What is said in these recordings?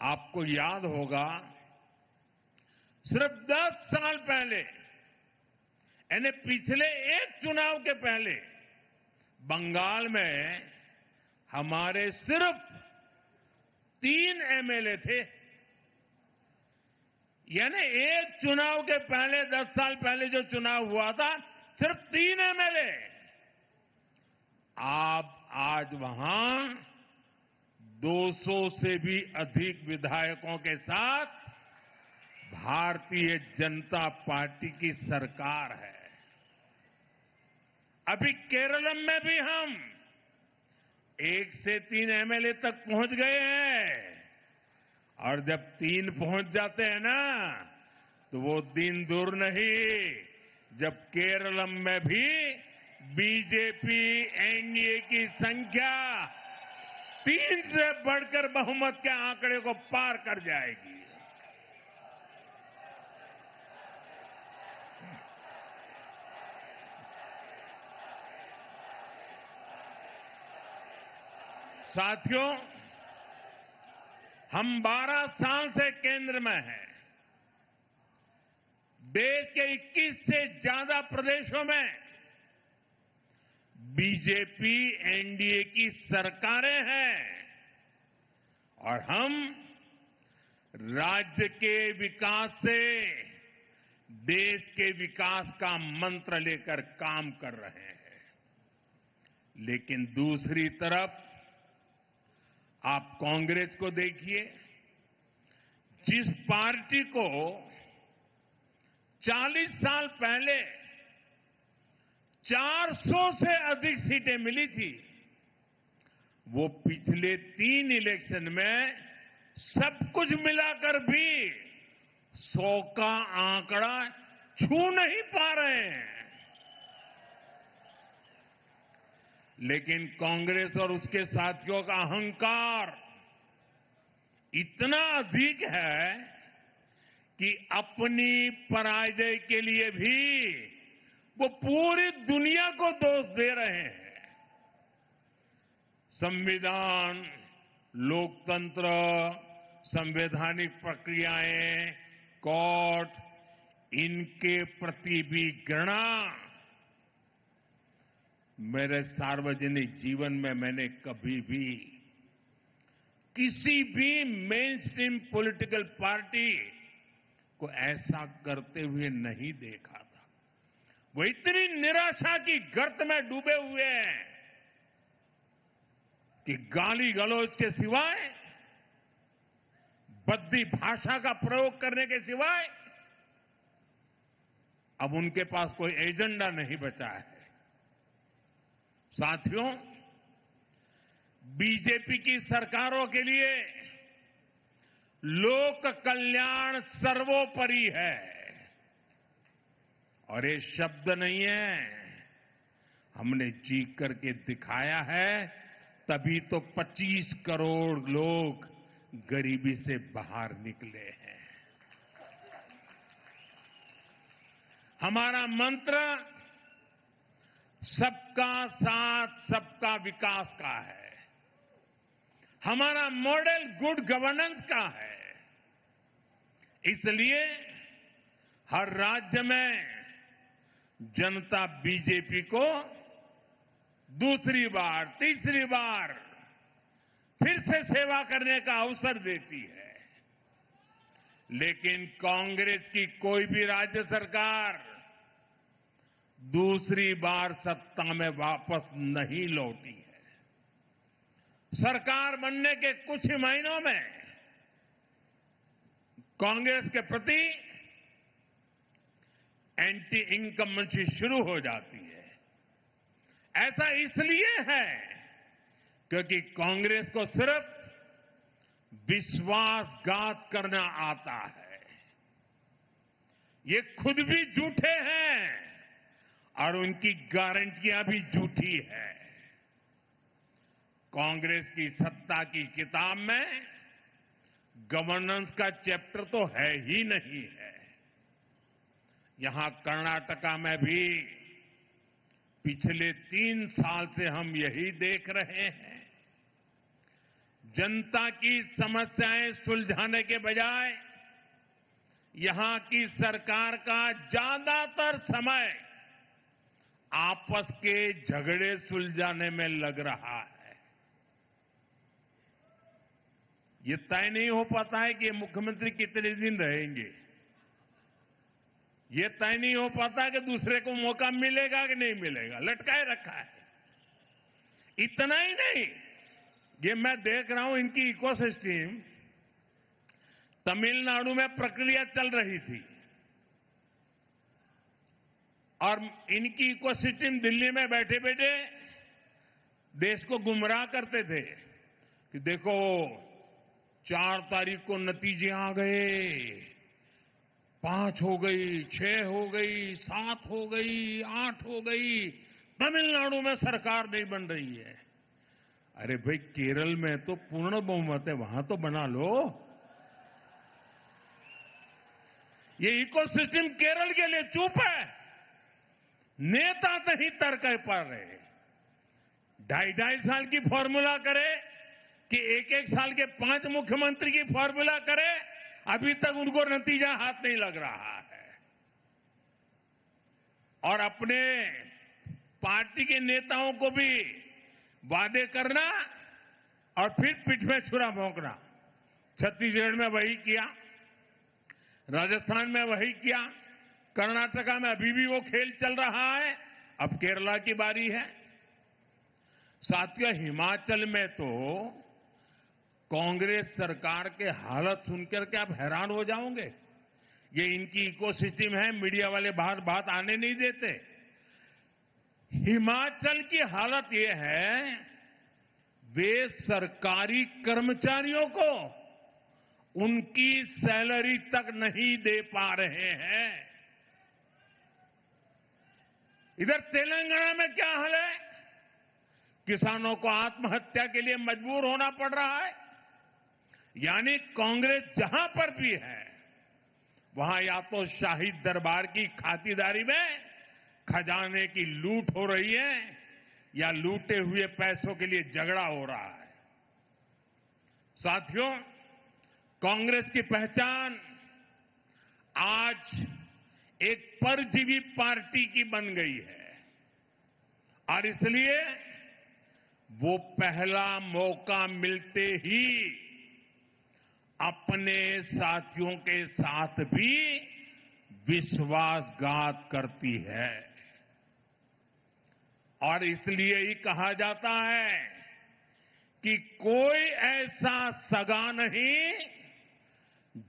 आपको याद होगा सिर्फ 10 साल पहले यानी पिछले एक चुनाव के पहले बंगाल में हमारे सिर्फ 3 एमएलए थे। यानी एक चुनाव के पहले 10 साल पहले जो चुनाव हुआ था सिर्फ 3 एमएलए। आज वहां 200 से भी अधिक विधायकों के साथ भारतीय जनता पार्टी की सरकार है। अभी केरलम में भी हम 1 से 3 एमएलए तक पहुंच गए हैं और जब 3 पहुंच जाते हैं ना तो वो दिन दूर नहीं जब केरलम में भी बीजेपी एनडीए की संख्या 3 से बढ़कर बहुमत के आंकड़े को पार कर जाएगी। साथियों, हम 12 साल से केंद्र में हैं। देश के 21 से ज्यादा प्रदेशों में बीजेपी एनडीए की सरकारें हैं और हम राज्य के विकास से देश के विकास का मंत्र लेकर काम कर रहे हैं। लेकिन दूसरी तरफ आप कांग्रेस को देखिए, जिस पार्टी को 40 साल पहले 400 से अधिक सीटें मिली थी, वो पिछले 3 इलेक्शन में सब कुछ मिलाकर भी 100 का आंकड़ा छू नहीं पा रहे हैं। लेकिन कांग्रेस और उसके साथियों का अहंकार इतना अधिक है कि अपनी पराजय के लिए भी वो पूरी दुनिया को दोष दे रहे हैं। संविधान, लोकतंत्र, संवैधानिक प्रक्रियाएं, कोर्ट, इनके प्रति भी घृणा मेरे सार्वजनिक जीवन में मैंने कभी भी किसी भी मेन स्ट्रीम पॉलिटिकल पार्टी को ऐसा करते हुए नहीं देखा था। वो इतनी निराशा की गर्त में डूबे हुए हैं कि गाली गलौज के सिवाय, भद्दी भाषा का प्रयोग करने के सिवाय अब उनके पास कोई एजेंडा नहीं बचा है। साथियों, बीजेपी की सरकारों के लिए लोक कल्याण सर्वोपरि है और ये शब्द नहीं है, हमने जी करके दिखाया है। तभी तो 25 करोड़ लोग गरीबी से बाहर निकले हैं। हमारा मंत्र सबका साथ सबका विकास का है। हमारा मॉडल गुड गवर्नेंस का है। इसलिए हर राज्य में जनता बीजेपी को दूसरी बार, तीसरी बार फिर से सेवा करने का अवसर देती है। लेकिन कांग्रेस की कोई भी राज्य सरकार दूसरी बार सत्ता में वापस नहीं लौटी है। सरकार बनने के कुछ ही महीनों में कांग्रेस के प्रति एंटी इनकम्बेंसी शुरू हो जाती है। ऐसा इसलिए है क्योंकि कांग्रेस को सिर्फ विश्वासघात करना आता है। ये खुद भी झूठे हैं और उनकी गारंटियां भी झूठी है। कांग्रेस की सत्ता की किताब में गवर्नेंस का चैप्टर तो है ही नहीं है। यहां कर्नाटका में भी पिछले 3 साल से हम यही देख रहे हैं। जनता की समस्याएं सुलझाने के बजाय यहां की सरकार का ज्यादातर समय आपस के झगड़े सुलझाने में लग रहा है। ये तय नहीं हो पाता है कि ये मुख्यमंत्री कितने दिन रहेंगे। ये तय नहीं हो पाता कि दूसरे को मौका मिलेगा कि नहीं मिलेगा, लटकाए रखा है। इतना ही नहीं, ये मैं देख रहा हूं इनकी इकोसिस्टम, तमिलनाडु में प्रक्रिया चल रही थी और इनकी इकोसिस्टम दिल्ली में बैठे बैठे देश को गुमराह करते थे कि देखो 4 तारीख को नतीजे आ गए, 5 हो गई, 6 हो गई, 7 हो गई, 8 हो गई, तमिलनाडु में सरकार नहीं बन रही है। अरे भाई, केरल में तो पूर्ण बहुमत है, वहां तो बना लो। ये इकोसिस्टम केरल के लिए चुप है, नेता नहीं तर्क पा रहे। 2.5 साल की फॉर्मूला करे कि 1-1 साल के 5 मुख्यमंत्री की फॉर्मूला करे, अभी तक उनको नतीजा हाथ नहीं लग रहा है। और अपने पार्टी के नेताओं को भी वादे करना और फिर पीठ में छुरा भोंकना। छत्तीसगढ़ में वही किया, राजस्थान में वही किया, कर्नाटका में अभी भी वो खेल चल रहा है। अब केरला की बारी है। साथियों, हिमाचल में तो कांग्रेस सरकार के हालत सुनकर के आप हैरान हो जाओगे। ये इनकी इकोसिस्टम है, मीडिया वाले बाहर बात आने नहीं देते। हिमाचल की हालत ये है, वे सरकारी कर्मचारियों को उनकी सैलरी तक नहीं दे पा रहे हैं। इधर तेलंगाना में क्या हाल है? किसानों को आत्महत्या के लिए मजबूर होना पड़ रहा है। यानी कांग्रेस जहां पर भी है, वहां या तो शाही दरबार की खातिरदारी में खजाने की लूट हो रही है या लूटे हुए पैसों के लिए झगड़ा हो रहा है। साथियों, कांग्रेस की पहचान आज एक परजीवी पार्टी की बन गई है और इसलिए वो पहला मौका मिलते ही अपने साथियों के साथ भी विश्वासघात करती है। और इसलिए ही कहा जाता है कि कोई ऐसा सगा नहीं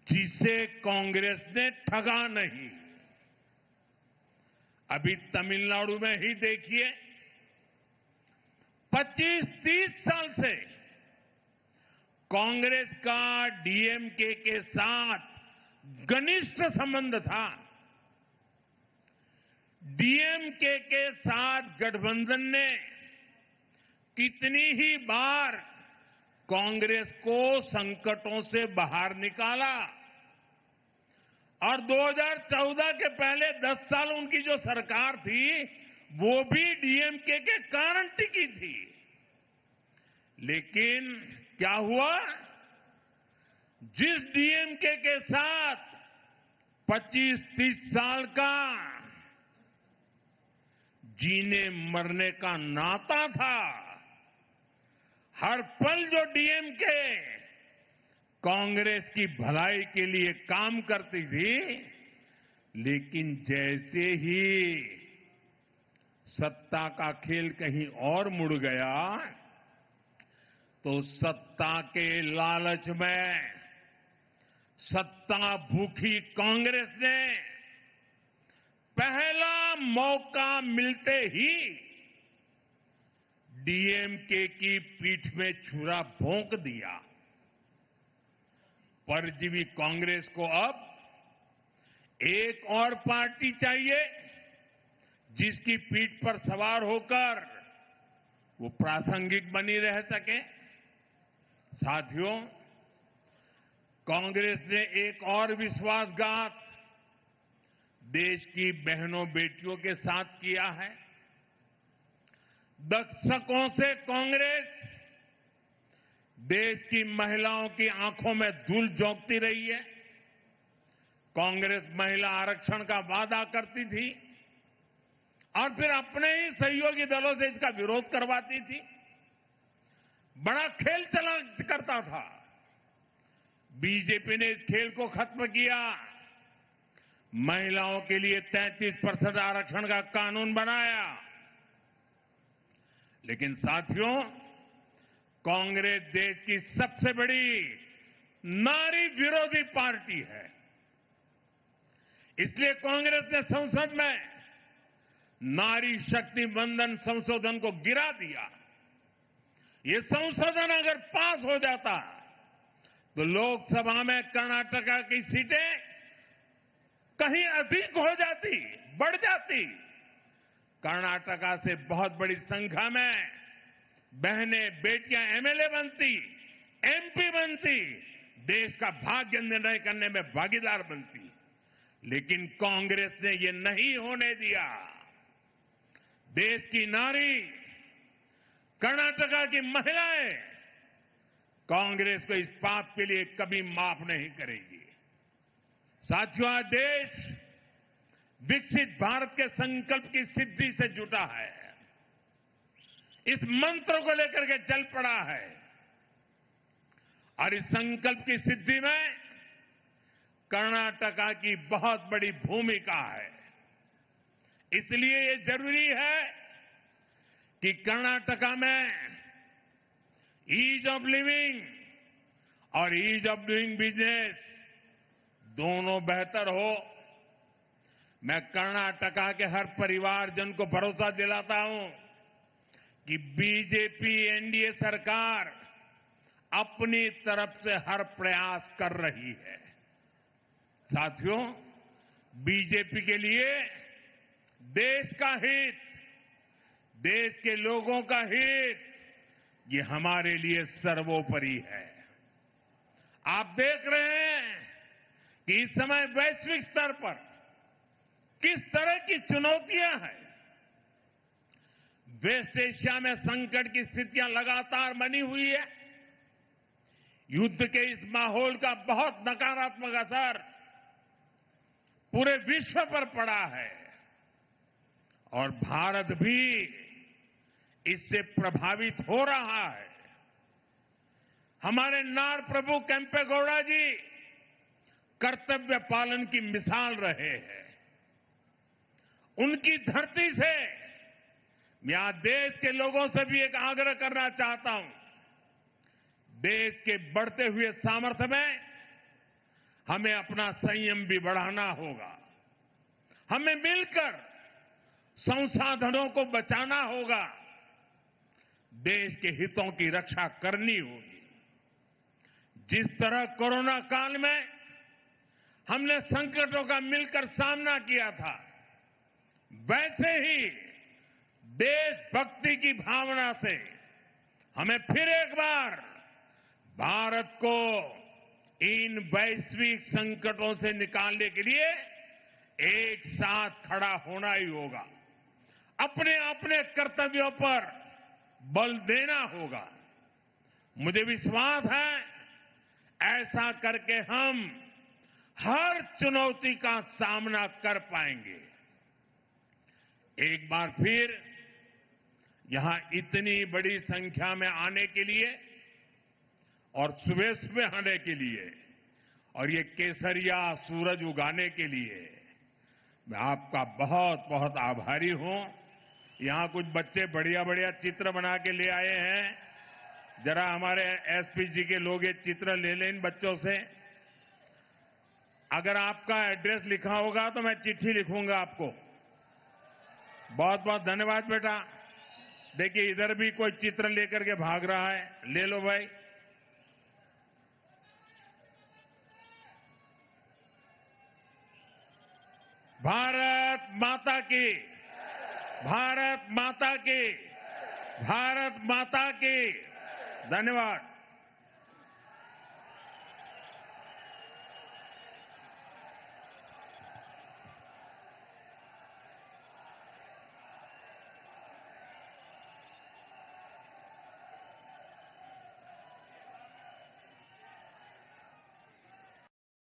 जिसे कांग्रेस ने ठगा नहीं। अभी तमिलनाडु में ही देखिए, 25-30 साल से कांग्रेस का डीएमके के साथ घनिष्ठ संबंध था। डीएमके के साथ गठबंधन ने कितनी ही बार कांग्रेस को संकटों से बाहर निकाला और 2014 के पहले 10 साल उनकी जो सरकार थी, वो भी डीएमके के कारण टिकी थी। लेकिन क्या हुआ? जिस डीएमके के साथ 25-30 साल का जीने मरने का नाता था, हर पल जो डीएमके कांग्रेस की भलाई के लिए काम करती थी, लेकिन जैसे ही सत्ता का खेल कहीं और मुड़ गया, तो सत्ता के लालच में सत्ता भूखी कांग्रेस ने पहला मौका मिलते ही डीएमके की पीठ में छुरा भोंक दिया। परजीवी कांग्रेस को अब एक और पार्टी चाहिए जिसकी पीठ पर सवार होकर वो प्रासंगिक बनी रह सके। साथियों, कांग्रेस ने एक और विश्वासघात देश की बहनों बेटियों के साथ किया है। दशकों से कांग्रेस देश की महिलाओं की आंखों में धूल झोंकती रही है। कांग्रेस महिला आरक्षण का वादा करती थी और फिर अपने ही सहयोगी दलों से इसका विरोध करवाती थी। बड़ा खेल चला करता था। बीजेपी ने इस खेल को खत्म किया। महिलाओं के लिए 33% आरक्षण का कानून बनाया। लेकिन साथियों, कांग्रेस देश की सबसे बड़ी नारी विरोधी पार्टी है। इसलिए कांग्रेस ने संसद में नारी शक्ति वंदन संशोधन को गिरा दिया। ये संशोधन अगर पास हो जाता तो लोकसभा में कर्नाटका की सीटें कहीं अधिक हो जाती, बढ़ जाती। कर्नाटका से बहुत बड़ी संख्या में बहनें, बेटियां एमएलए बनती, एमपी बनती, देश का भाग्य निर्णय करने में भागीदार बनती। लेकिन कांग्रेस ने ये नहीं होने दिया। देश की नारी, कर्नाटका की महिलाएं कांग्रेस को इस पाप के लिए कभी माफ नहीं करेगी। साथियों, आज देश विकसित भारत के संकल्प की सिद्धि से जुटा है। इस मंत्र को लेकर के चल पड़ा है और इस संकल्प की सिद्धि में कर्नाटका की बहुत बड़ी भूमिका है। इसलिए ये जरूरी है कि कर्नाटका में ईज ऑफ लिविंग और ईज ऑफ डूइंग बिजनेस दोनों बेहतर हो। मैं कर्नाटका के हर परिवारजन को भरोसा दिलाता हूं कि बीजेपी एनडीए सरकार अपनी तरफ से हर प्रयास कर रही है। साथियों, बीजेपी के लिए देश का हित, देश के लोगों का हित, ये हमारे लिए सर्वोपरि है। आप देख रहे हैं कि इस समय वैश्विक स्तर पर किस तरह की चुनौतियां हैं। वेस्ट एशिया में संकट की स्थितियां लगातार बनी हुई है। युद्ध के इस माहौल का बहुत नकारात्मक असर पूरे विश्व पर पड़ा है और भारत भी इससे प्रभावित हो रहा है। हमारे नार प्रभु केम्पेगौड़ा जी कर्तव्य पालन की मिसाल रहे हैं। उनकी धरती से मैं आज देश के लोगों से भी एक आग्रह करना चाहता हूं। देश के बढ़ते हुए सामर्थ्य में हमें अपना संयम भी बढ़ाना होगा। हमें मिलकर संसाधनों को बचाना होगा। देश के हितों की रक्षा करनी होगी। जिस तरह कोरोना काल में हमने संकटों का मिलकर सामना किया था, वैसे ही देशभक्ति की भावना से हमें फिर एक बार भारत को इन वैश्विक संकटों से निकालने के लिए एक साथ खड़ा होना ही होगा। अपने अपने कर्तव्यों पर बल देना होगा। मुझे विश्वास है ऐसा करके हम हर चुनौती का सामना कर पाएंगे। एक बार फिर यहां इतनी बड़ी संख्या में आने के लिए और सुबह सुबह आने के लिए और ये केसरिया सूरज उगाने के लिए मैं आपका बहुत बहुत आभारी हूं। यहां कुछ बच्चे बढ़िया बढ़िया चित्र बना के ले आए हैं। जरा हमारे एसपी जी के लोग ये चित्र ले लें इन बच्चों से। अगर आपका एड्रेस लिखा होगा तो मैं चिट्ठी लिखूंगा आपको। बहुत बहुत धन्यवाद बेटा। देखिए इधर भी कोई चित्र लेकर के भाग रहा है, ले लो भाई। भारत माता की, भारत माता की, भारत माता की। धन्यवाद।